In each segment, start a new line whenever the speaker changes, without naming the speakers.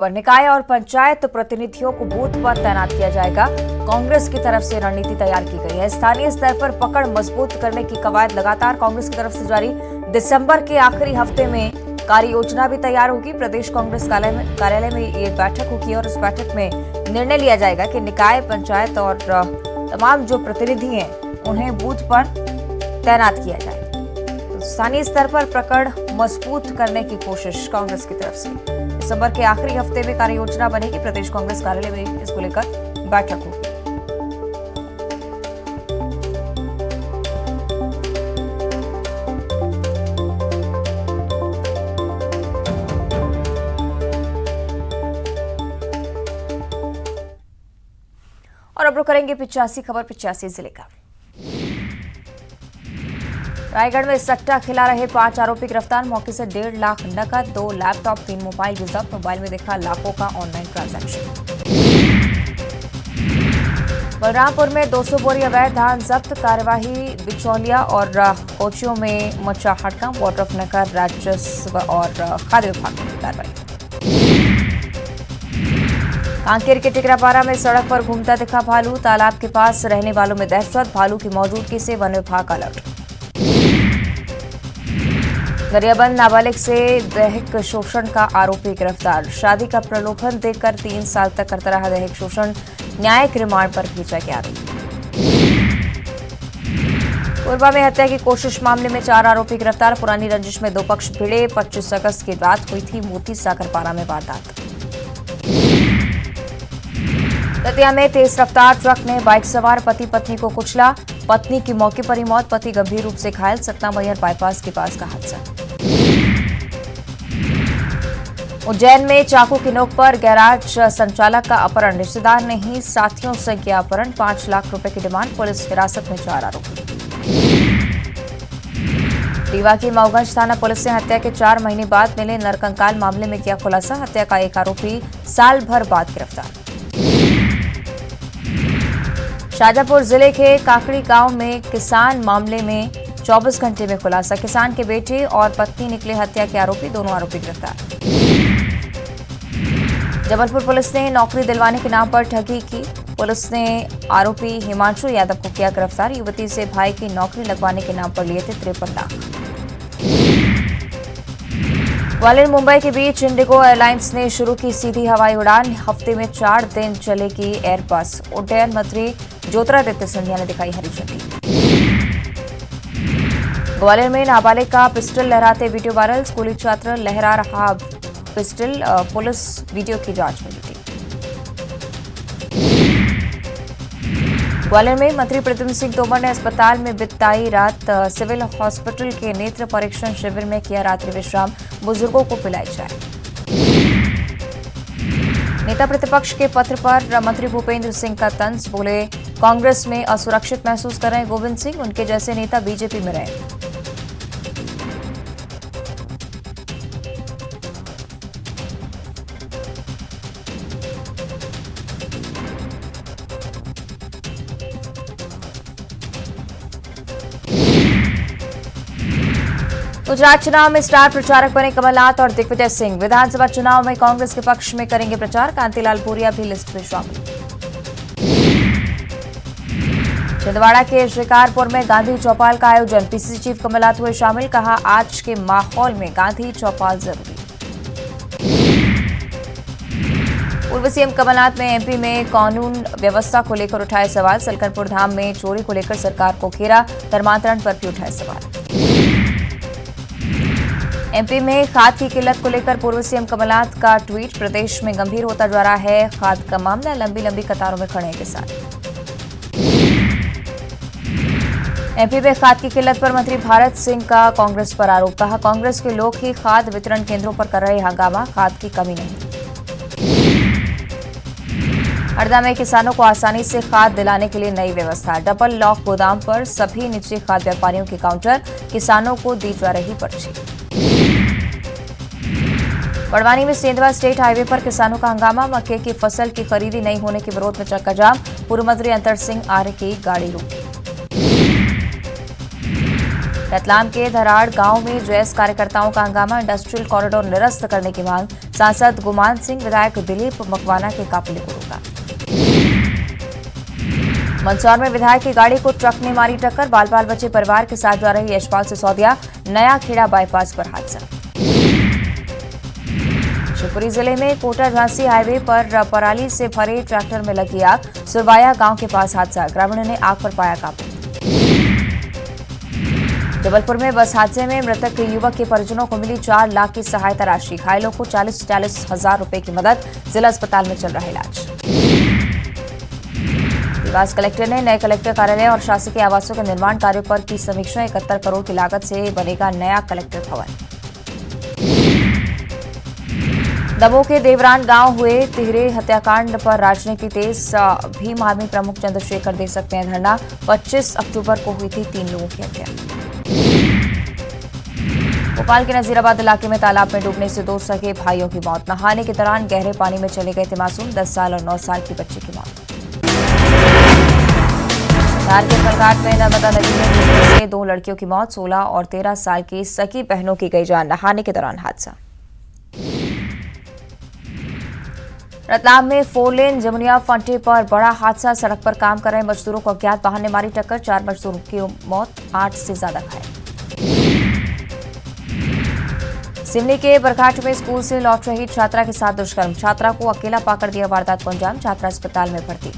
पर निकाय और पंचायत प्रतिनिधियों को बूथ पर तैनात किया जाएगा। कांग्रेस की तरफ से रणनीति तैयार की गई है। स्थानीय स्तर पर पकड़ मजबूत करने की कवायद लगातार कांग्रेस की तरफ से जारी। दिसंबर के आखिरी हफ्ते में कार्य योजना भी तैयार होगी। प्रदेश कांग्रेस कार्यालय में ये बैठक होगी और इस बैठक में निर्णय लिया जाएगा कि निकाय, पंचायत और तमाम जो प्रतिनिधि हैं उन्हें बूथ पर तैनात किया जाए। तो स्थानीय स्तर पर पकड़ मजबूत करने की कोशिश कांग्रेस की तरफ से। दिसंबर के आखिरी हफ्ते में कार्य योजना बनेगी। प्रदेश कांग्रेस कार्यालय में इसको लेकर बैठक होगी। और अब रुक करेंगे 85 खबर 85 जिले का। रायगढ़ में सट्टा खिला रहे 5 आरोपी गिरफ्तार। मौके से 1.5 लाख नकद, 2 लैपटॉप, 3 मोबाइल भी जब्त। मोबाइल में देखा लाखों का ऑनलाइन ट्रांजैक्शन। बलरामपुर में 200 बोरी अवैध धान जब्त। कार्यवाही बिचौलिया और कोचियों में मचा हड़कंप। वाटर ऑफ नगर, राजस्व और खाद्य विभाग की कार्रवाई। कांकेर के टिकरापारा में सड़क पर घूमता दिखा भालू। तालाब के पास रहने वालों में दहशत। भालू की मौजूदगी से वन विभाग अलर्ट। गरियाबंद नाबालिग से दैहिक शोषण का आरोपी गिरफ्तार। शादी का प्रलोभन देकर 3 साल तक करता रहा दैहिक शोषण। न्यायिक रिमांड पर भेजा गया आरोपी। कोरबा में हत्या की कोशिश मामले में 4 आरोपी गिरफ्तार। पुरानी रंजिश में 2 पक्ष भिड़े। 25 अगस्त की रात हुई थी मोती सागरपारा में वारदात। दतिया में तेज रफ्तार ट्रक ने बाइक सवार पति पत्नी को कुचला। पत्नी की मौके पर ही मौत, पति गंभीर रूप से घायल। सतना मैयर बाईपास के पास का हादसा। उज्जैन में चाकू की नोक पर गैराज संचालक का अपहरण। रिश्तेदार ने ही साथियों से किया अपहरण। 5 लाख रुपए की डिमांड। पुलिस हिरासत में 4 आरोपी। रीवा की मऊगंज थाना पुलिस ने हत्या के 4 महीने बाद मिले नरकंकाल मामले में किया खुलासा। हत्या का एक आरोपी साल भर बाद गिरफ्तार। शाजापुर जिले के काकड़ी गांव में किसान मामले में 24 घंटे में खुलासा। किसान के बेटे और पत्नी निकले हत्या के आरोपी। दोनों आरोपी गिरफ्तार। जबलपुर पुलिस ने नौकरी दिलवाने के नाम पर ठगी की। पुलिस ने आरोपी हिमांशु यादव को किया गिरफ्तार। युवती से भाई की नौकरी लगवाने के नाम पर लिए थे 53 लाख। ग्वालियर मुंबई के बीच इंडिगो एयरलाइंस ने शुरू की सीधी हवाई उड़ान। हफ्ते में 4 दिन चलेगी एयर बस। उड्डयन मंत्री ज्योतिरादित्य सिंधिया ने दिखाई हरी झंडी। ग्वालियर में नाबालिग का पिस्टल लहराते वीडियो वायरल। स्कूली छात्र लहरा रहा पिस्टल। पुलिस वीडियो की जांच में जुटी। ग्वालियर में मंत्री प्रद्युम्न सिंह तोमर ने अस्पताल में बिताई रात। सिविल हॉस्पिटल के नेत्र परीक्षण शिविर में किया रात्रि विश्राम। बुजुर्गों को पिलाई चाय। नेता प्रतिपक्ष के पत्र पर मंत्री भूपेंद्र सिंह का तंज। बोले कांग्रेस में असुरक्षित महसूस कर रहे गोविंद सिंह। उनके जैसे नेता बीजेपी में रहे। गुजरात चुनाव में स्टार प्रचारक बने कमलनाथ और दिग्विजय सिंह। विधानसभा चुनाव में कांग्रेस के पक्ष में करेंगे प्रचार। कांतिलाल भूरिया भी लिस्ट में शामिल। छिंदवाड़ा के शिकारपुर में गांधी चौपाल का आयोजन। पीसीसी चीफ कमलनाथ हुए शामिल। कहा आज के माहौल में गांधी चौपाल जरूरी। पूर्व सीएम कमलनाथ ने एमपी में कानून व्यवस्था को लेकर उठाए सवाल। सलकनपुर धाम में चोरी को लेकर सरकार को घेरा। धर्मांतरण पर भी उठाए सवाल। एमपी में खाद की किल्लत को लेकर पूर्व सीएम कमलनाथ का ट्वीट। प्रदेश में गंभीर होता जा रहा है खाद का मामला। लंबी लंबी कतारों में खड़े हैं किसान। एमपी में खाद की किल्लत पर मंत्री भारत सिंह का कांग्रेस पर आरोप। कहा कांग्रेस के लोग ही खाद वितरण केंद्रों पर कर रहे हंगामा। खाद की कमी नहीं। हरदा में किसानों को आसानी से खाद दिलाने के लिए नई व्यवस्था। डबल लॉक गोदाम पर सभी निजी खाद व्यापारियों के काउंटर। किसानों को दी जा रही पर्ची। बड़वानी में सेंधवा स्टेट हाईवे पर किसानों का हंगामा। मक्के की फसल की खरीदी नहीं होने के विरोध में चक्का जाम। पूर्व मंत्री अंतर सिंह आर्य की गाड़ी रोकी। रतलाम के धराड़ गांव में जेएस कार्यकर्ताओं का हंगामा, इंडस्ट्रियल कॉरिडोर निरस्त करने की मांग, सांसद गुमान सिंह विधायक दिलीप मकवाना के काफिले को रोका। मंदसौर में विधायक की गाड़ी को ट्रक ने मारी टक्कर, बाल बाल बचे परिवार के साथ जा रही यशपाल सिसोदिया नया खेड़ा बाईपास पर हादसा। शिवपुरी जिले में कोटा झांसी हाईवे पर पराली से भरे ट्रैक्टर में लगी आग, सुरवाया गांव के पास हादसा, ग्रामीणों ने आग पर पाया काबू। जबलपुर में बस हादसे में मृतक के युवक के परिजनों को मिली 4 लाख की सहायता राशि, घायलों को 40 हजार रुपए की मदद, जिला अस्पताल में चल रहा इलाज। देवास कलेक्टर ने नए कलेक्टर कार्यालय और शासकीय आवासों के निर्माण कार्यों पर की समीक्षा, 71 करोड़ की लागत से बनेगा नया कलेक्टर भवन। दमोह के देवरान गांव हुए तिहरे हत्याकांड पर राजनीति तेज, भीम आर्मी प्रमुख चंद्रशेखर दे सकते हैं धरना, 25 अक्टूबर को हुई थी 3 लोगों की हत्या। भोपाल के नजीराबाद इलाके में तालाब में डूबने से 2 सगे भाइयों की मौत, नहाने के दौरान गहरे पानी में चले गए थे मासूम, 10 साल और 9 साल की बच्ची की मौत। धार के फलघाट में नर्मदा नदी में डूबने से 2 लड़कियों की मौत, 16 और 13 साल की सगी बहनों की गई जान, नहाने के दौरान हादसा। रतलाम में 4 लेन जमुनिया फंटे पर बड़ा हादसा, सड़क पर काम कर रहे मजदूरों को अज्ञात वाहन ने मारी टक्कर, 4 मजदूरों की मौत, 8 से ज्यादा घायल। सिवनी के बरघाट में स्कूल से लौट रही छात्रा के साथ दुष्कर्म, छात्रा को अकेला पाकर दिया वारदात को अंजाम, छात्रा अस्पताल में भर्ती।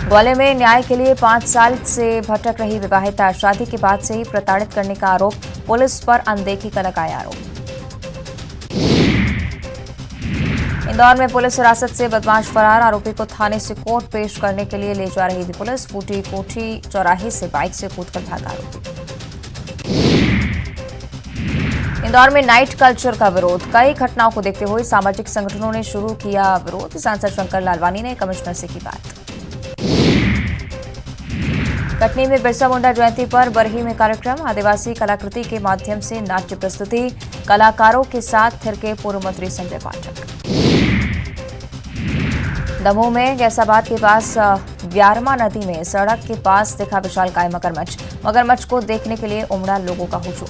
ग्वालियर में न्याय के लिए 5 साल से भटक रही विवाहिता, शादी के बाद से ही प्रताड़ित करने का आरोप, पुलिस पर अनदेखी का लगाया आरोप। इंदौर में पुलिस हिरासत से बदमाश फरार, आरोपी को थाने से कोर्ट पेश करने के लिए ले जा रही थी पुलिस, फूटी कोठी चौराहे से बाइक से कूदकर भागा आरोपी। इंदौर में नाइट कल्चर का विरोध, कई घटनाओं को देखते हुए सामाजिक संगठनों ने शुरू किया विरोध, सांसद शंकर लालवानी ने कमिश्नर से की बात। कटनी में बिरसा मुंडा जयंती पर बरही में कार्यक्रम, आदिवासी कलाकृति के माध्यम से नाट्य प्रस्तुति, कलाकारों के साथ थिरके पूर्व मंत्री संजय पाठक। दमोह में गैसाबाद के पास व्यारमा नदी में सड़क के पास दिखा विशालकाय मगरमच्छ, मगरमच्छ को देखने के लिए उमड़ा लोगों का हुजूम।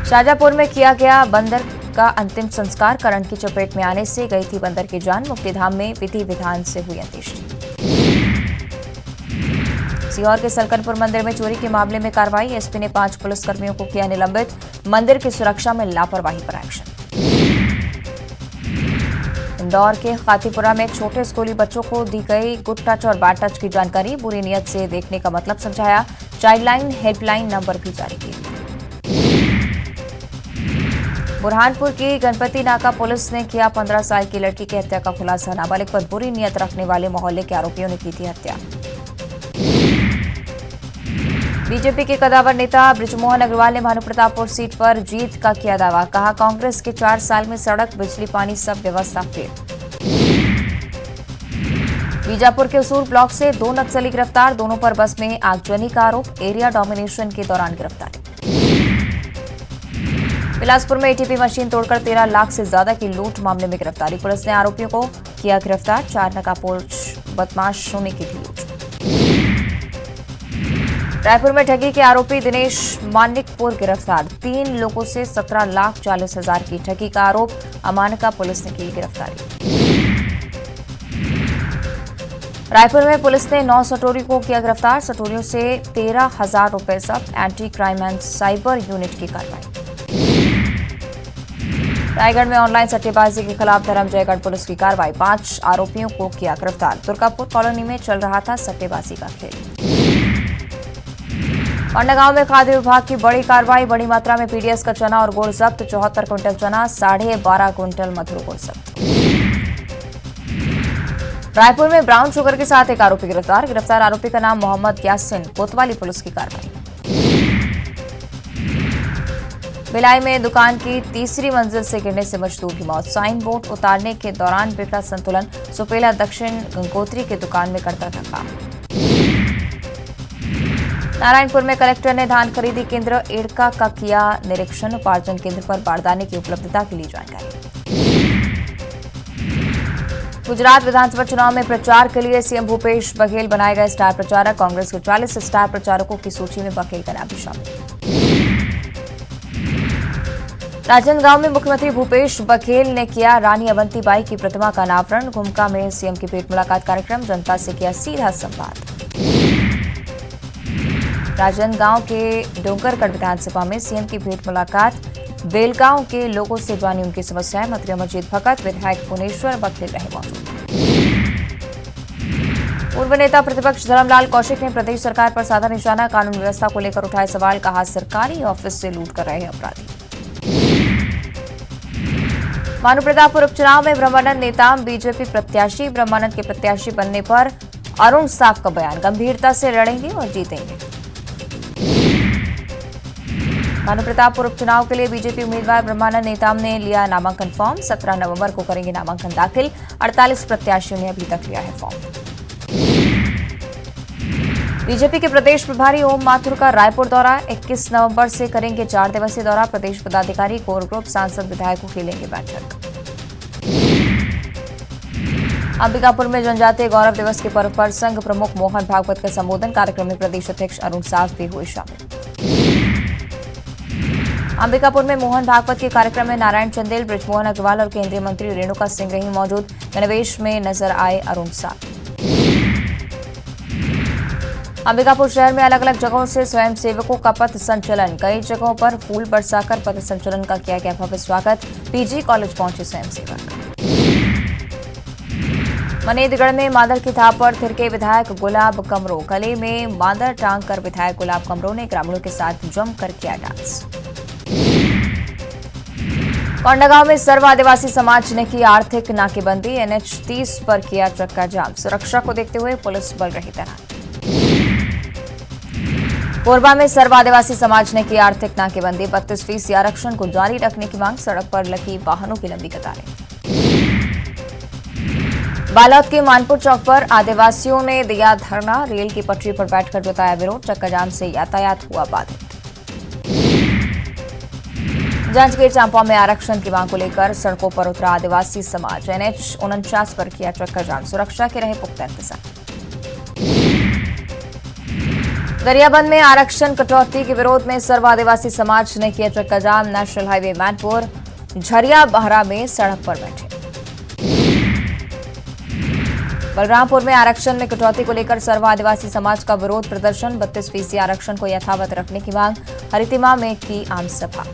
शाजापुर में किया गया बंदर का अंतिम संस्कार, करंट की चपेट में आने से गई थी बंदर की जान, मुक्तिधाम में विधि विधान से हुई अंत्येष्टि। सीहोर के सलकनपुर मंदिर में चोरी के मामले में कार्रवाई, एसपी ने 5 पुलिसकर्मियों को किया निलंबित, मंदिर की सुरक्षा में लापरवाही पर एक्शन। इंदौर के खातीपुरा में छोटे स्कूली बच्चों को दी गई गुड टच और बैड टच की जानकारी, बुरी नियत से देखने का मतलब समझाया, चाइल्डलाइन हेल्पलाइन नंबर भी जारी किए। बुरहानपुर की गणपति नाका पुलिस ने किया 15 साल की लड़की की हत्या का खुलासा, नाबालिग पर बुरी नियत रखने वाले मोहल्ले के आरोपियों ने की थी हत्या। बीजेपी के कदावर नेता बृजमोहन अग्रवाल ने भानुप्रतापपुर सीट पर जीत का किया दावा, कहा कांग्रेस के 4 साल में सड़क, बिजली, पानी सब व्यवस्था फेल। बीजापुर के उसूर ब्लॉक से 2 नक्सली गिरफ्तार, दोनों पर बस में आगजनी का आरोप, एरिया डोमिनेशन के दौरान गिरफ्तारी। बिलासपुर में एटीपी मशीन तोड़कर 13 लाख से ज्यादा की लूट मामले में गिरफ्तारी, पुलिस ने आरोपियों को किया गिरफ्तार, 4 नकापोश बदमाशों ने की थी लूट। रायपुर में ठगी के आरोपी दिनेश मानिकपुर गिरफ्तार, 3 लोगों से 17,40,000 की ठगी का आरोप, अमानका पुलिस ने की गिरफ्तारी। रायपुर में पुलिस ने 9 सटोरी को किया गिरफ्तार, सटोरियों से 13,000 रुपए जब्त, anti crime and cyber unit की कार्रवाई। रायगढ़ में ऑनलाइन सट्टेबाजी के खिलाफ धर्मजयगढ़ पुलिस की कार्रवाई, 5 आरोपियों को किया गिरफ्तार, दुर्गापुर कॉलोनी में चल रहा था सट्टेबाजी का खेल। पंडागांव में खाद्य विभाग की बड़ी कार्रवाई, बड़ी मात्रा में पीडीएस का चना और गुड़ जब्त, 74 क्विंटल चना, 12.5 क्विंटल मधुर गुड़ जब्त। रायपुर में ब्राउन शुगर के साथ एक आरोपी गिरफ्तार, गिरफ्तार आरोपी का नाम मोहम्मद यासिन, कोतवाली पुलिस की कार्रवाई। भिलाई में दुकान की तीसरी मंजिल से गिरने से मजदूर की मौत, साइन बोर्ड उतारने के दौरान बिगड़ा संतुलन, सुपेला दक्षिण गंगोत्री की दुकान में करता था काम। नारायणपुर में कलेक्टर ने धान खरीदी केंद्र एड़का का किया निरीक्षण, उपार्जन केंद्र पर बारदाने की उपलब्धता के लिए जानकारी। गुजरात विधानसभा चुनाव में प्रचार के लिए सीएम भूपेश बघेल बनाए गए स्टार प्रचारक। कांग्रेस के 40 स्टार प्रचारकों की सूची में बघेल का नाम भी शामिल। राजनांदगांव में मुख्यमंत्री भूपेश बघेल ने किया रानी अवंतीबाई की प्रतिमा का अनावरण। घुमका में सीएम की भेंट मुलाकात कार्यक्रम, जनता से किया सीधा संवाद। राजनांदगांव के डोंगरगढ़ विधानसभा में सीएम की भेंट मुलाकात, बेलगांव के लोगों से जानी उनकी समस्याएं। मंत्री अमरजीत भगत, विधायक भुवनेश्वर बघेल रहे मौजूद। पूर्व नेता प्रतिपक्ष धर्मलाल कौशिक ने प्रदेश सरकार पर साधा निशाना। कानून व्यवस्था को लेकर उठाए सवाल, कहा सरकारी ऑफिस से लूट कर रहे अपराधी। मानू प्रतापपुर उपचुनाव में ब्रह्मानंद नेताम बीजेपी प्रत्याशी। ब्रह्मानंद के प्रत्याशी बनने पर अरुण साफ का बयान, गंभीरता से लड़ेंगे और जीतेंगे। मानू प्रतापपुर उपचुनाव के लिए बीजेपी उम्मीदवार ब्रह्मानंद नेताम ने लिया नामांकन फॉर्म। 17 नवंबर को करेंगे नामांकन दाखिल। 48 प्रत्याशियों ने अभी तक लिया है फॉर्म। बीजेपी के प्रदेश प्रभारी ओम माथुर का रायपुर दौरा। 21 नवंबर से करेंगे 4 दिवसीय दौरा। प्रदेश पदाधिकारी, कोर ग्रुप, सांसद, विधायकों की लेंगे बैठक। अंबिकापुर में जनजातीय गौरव दिवस के पर्व पर संघ प्रमुख मोहन भागवत का संबोधन। कार्यक्रम में प्रदेश अध्यक्ष अरुण साफ भी हुए शामिल। अंबिकापुर में मोहन भागवत के कार्यक्रम में नारायण चंदेल, बृजमोहन अग्रवाल और केंद्रीय मंत्री रेणुका सिंह रही मौजूद। गणवेश में नजर आए अरुण साफ। अंबिकापुर शहर में अलग अलग जगहों से स्वयंसेवकों का पथ संचलन। कई जगहों पर फूल बरसाकर पथ संचलन का किया गया भव्य स्वागत। पीजी कॉलेज पहुंचे स्वयंसेवक। मनेदगढ़ में मादर की थाप पर थिरके विधायक गुलाब कमरो। गले में मादर टांग कर विधायक गुलाब कमरो ने ग्रामीणों के साथ जमकर किया डांस। कोंडागांव में सर्व आदिवासी समाज ने की आर्थिक नाकेबंदी। NH 30 पर किया चक्का जाम। सुरक्षा को देखते हुए पुलिस बल रही तैनात। कोरबा में सर्व आदिवासी समाज ने की आर्थिक नाकेबंदी। 32% आरक्षण को जारी रखने की मांग। सड़क पर लगी वाहनों की लंबी कतारें। बालोद के मानपुर चौक पर आदिवासियों ने दिया धरना। रेल की पटरी पर बैठकर जताया विरोध। चक्का जाम से यातायात हुआ बाधित। जांजगीर चांपा में आरक्षण की मांग को लेकर सड़कों पर उतरा आदिवासी समाज। NH 49 पर किया चक्का जाम। सुरक्षा के रहे पुख्ता इंतजाम। गरियाबंद में आरक्षण कटौती के विरोध में सर्व आदिवासी समाज ने किया चक्का जाम। नेशनल हाईवे मैनपुर झरिया बहरा में सड़क पर बैठे। बलरामपुर में आरक्षण में कटौती को लेकर सर्व आदिवासी समाज का विरोध प्रदर्शन। 32% आरक्षण को यथावत रखने की मांग। हरितिमा में की आम सभा।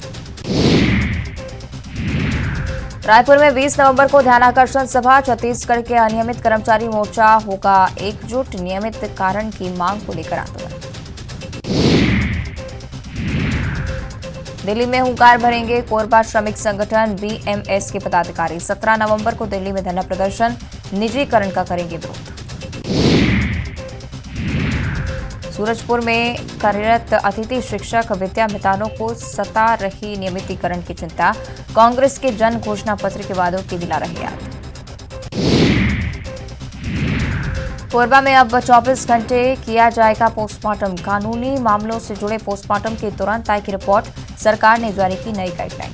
रायपुर में 20 नवंबर को ध्यानाकर्षण सभा। छत्तीसगढ़ के अनियमित कर्मचारी मोर्चा होगा एकजुट। नियमित कारण की मांग को लेकर आंदोलन। दिल्ली में हुंकार भरेंगे कोरबा श्रमिक संगठन BMS के पदाधिकारी। 17 नवंबर को दिल्ली में धरना प्रदर्शन। निजीकरण का करेंगे विरोध। सूरजपुर में कार्यरत अतिथि शिक्षक विद्या मितानों को सता रही नियमितीकरण की चिंता। कांग्रेस के जन घोषणा पत्र के वादों की दिला रहे याद। कोरबा में अब 24 घंटे किया जाएगा पोस्टमार्टम। कानूनी मामलों से जुड़े पोस्टमार्टम की तुरंत आय की रिपोर्ट। सरकार ने जारी की नई गाइडलाइन।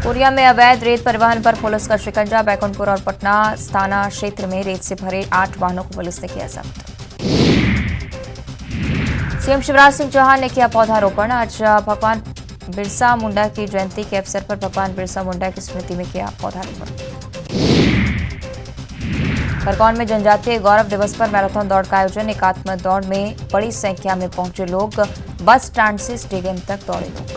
कोरिया में अवैध रेत परिवहन पर पुलिस का शिकंजा। बैकुंठपुर और पटना थाना क्षेत्र में रेत से भरे 8 वाहनों को पुलिस ने किया जब्त। सीएम शिवराज सिंह चौहान ने किया पौधारोपण। आज भगवान बिरसा मुंडा की जयंती के अवसर पर भगवान बिरसा मुंडा की स्मृति में किया पौधारोपण। खरगोन में जनजातीय गौरव दिवस पर मैराथन दौड़ का आयोजन। एकात्म दौड़ में बड़ी संख्या में पहुंचे लोग। बस स्टैंड से स्टेडियम तक दौड़े लोग।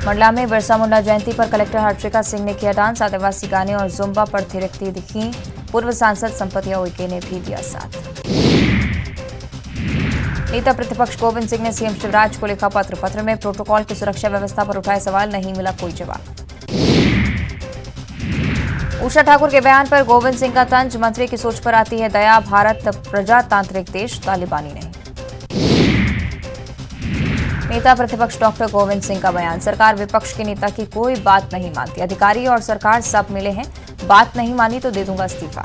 मंडला में बिरसा मुंडा जयंती पर कलेक्टर हर्षिका सिंह ने किया डांस। आदिवासी गाने और जुम्बा पर थिरकती दिखी। पूर्व सांसद संपतिया उइके ने भी दिया साथ। नेता प्रतिपक्ष गोविंद सिंह ने सीएम शिवराज को लिखा पत्र। पत्र में प्रोटोकॉल की सुरक्षा व्यवस्था पर उठाए सवाल, नहीं मिला कोई जवाब। उषा ठाकुर के बयान पर गोविंद सिंह का तंज। मंत्री की सोच पर आती है दया। भारत प्रजातांत्रिक देश, तालिबानी नहीं। नेता प्रतिपक्ष डॉक्टर गोविंद सिंह का बयान। सरकार विपक्ष के नेता की कोई बात नहीं मानती। अधिकारी और सरकार सब मिले हैं। बात नहीं मानी तो दे दूंगा इस्तीफा।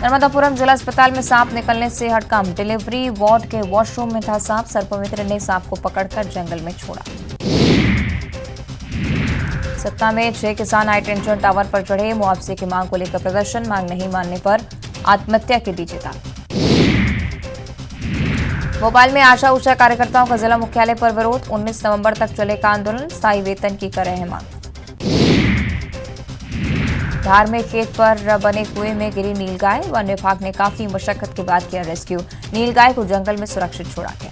नर्मदापुरम जिला अस्पताल में सांप निकलने से हड़कंप। डिलीवरी वार्ड के वॉशरूम में था सांप। सर्पमित्र ने सांप को पकड़कर जंगल में छोड़ा। सतना में 6 किसान हाई टेंशन टावर पर चढ़े, मुआवजे की मांग को लेकर प्रदर्शन, मांग नहीं मानने पर आत्महत्या की दी चेतावनी। भोपाल में आशा उषा कार्यकर्ताओं का जिला मुख्यालय पर विरोध, 19 नवंबर तक चलेगा आंदोलन, स्थायी वेतन की कर रहे हैं मांग। धार में खेत पर बने कुएं में गिरी नीलगाय, वन विभाग ने काफी मशक्कत के बाद किया रेस्क्यू, नीलगाय को जंगल में सुरक्षित छोड़ा गया।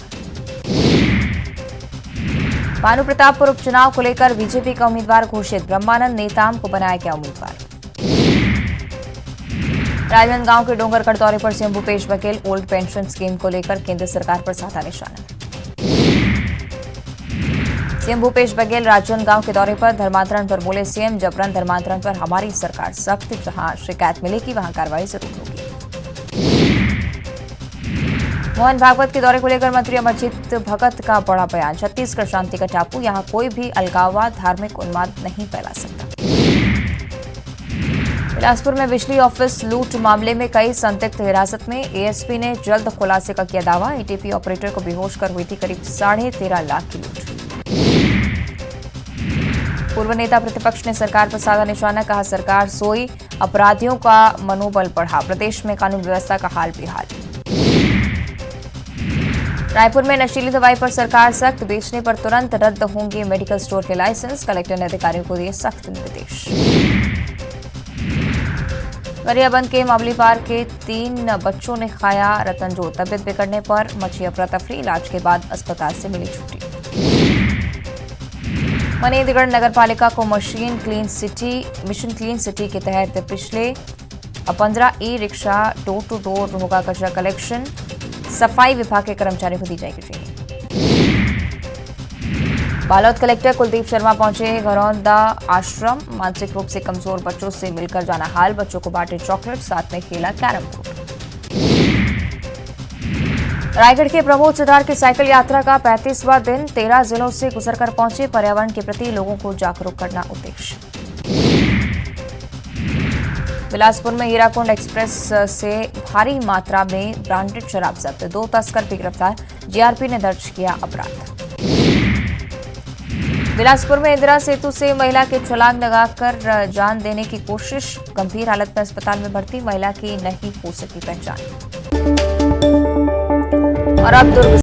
भानु प्रतापपुर उपचुनाव को लेकर बीजेपी का उम्मीदवार घोषित, ब्रह्मानंद नेताम को बनाया गया उम्मीदवार। राजनांदगांव के डोंगरगढ़ दौरे पर CM Bhupesh Baghel, old pension scheme को लेकर केंद्र सरकार पर साधा निशाना। सीएम भूपेश बघेल राजनांदगांव के दौरे पर, धर्मांतरण पर बोले सीएम, जबरन धर्मांतरण पर हमारी सरकार सख्त, जहां शिकायत मिलेगी वहां कार्रवाई जरूर होगी। मोहन भागवत के दौरे को लेकर मंत्री अमरजीत भगत का बड़ा बयान, छत्तीसगढ़ शांति का टापू, यहां कोई भी अलगाववाद, धार्मिक उन्माद नहीं फैला सकता। बिलासपुर में बिजली ऑफिस लूट मामले में कई संदिग्ध हिरासत में, एएसपी ने जल्द खुलासे का किया दावा, एटीपी ऑपरेटर को बेहोश कर हुई थी करीब 13.5 लाख की लूट। पूर्व नेता प्रतिपक्ष ने सरकार पर साधा निशाना, कहा सरकार सोई, अपराधियों का मनोबल बढ़ा, प्रदेश में कानून व्यवस्था का हाल बेहाल। रायपुर में नशीली दवाई पर सरकार सख्त, बेचने पर तुरंत रद्द होंगे मेडिकल स्टोर के लाइसेंस, कलेक्टर ने अधिकारियों को दिए सख्त निर्देश। गरियाबंद के मावलीपार के 3 बच्चों ने खाया रतनजो, तबियत बिगड़ने पर मची अफरा तफरी, इलाज के बाद अस्पताल से मिली छुट्टी। मनेंद्रगढ़ नगर पालिका को मिशन क्लीन सिटी के तहत पिछले 15 e rickshaw door to door होगा कचरा कलेक्शन, सफाई विभाग के कर्मचारियों को दी जाएगी ट्रेनिंग। बालोद कलेक्टर कुलदीप शर्मा पहुंचे घरौंदा आश्रम, मानसिक रूप से कमजोर बच्चों से मिलकर जाना हाल, बच्चों को बांटे चॉकलेट, साथ में खेला कैरम बोर्ड। रायगढ़ के प्रमोद सिद्धार की साइकिल यात्रा का 35वां दिन, 13 जिलों से गुजरकर पहुंचे, पर्यावरण के प्रति लोगों को जागरूक करना उद्देश्य। बिलासपुर में हीराकुंड एक्सप्रेस से भारी मात्रा में ब्रांडेड शराब जब्त, 2 तस्कर भी गिरफ्तार, जीआरपी ने दर्ज किया अपराध। बिलासपुर में इंदिरा सेतु से महिला की छलांग लगाकर जान देने की कोशिश, गंभीर हालत में अस्पताल में भर्ती, महिला की नहीं हो सकी पहचान। और अब दुर्ग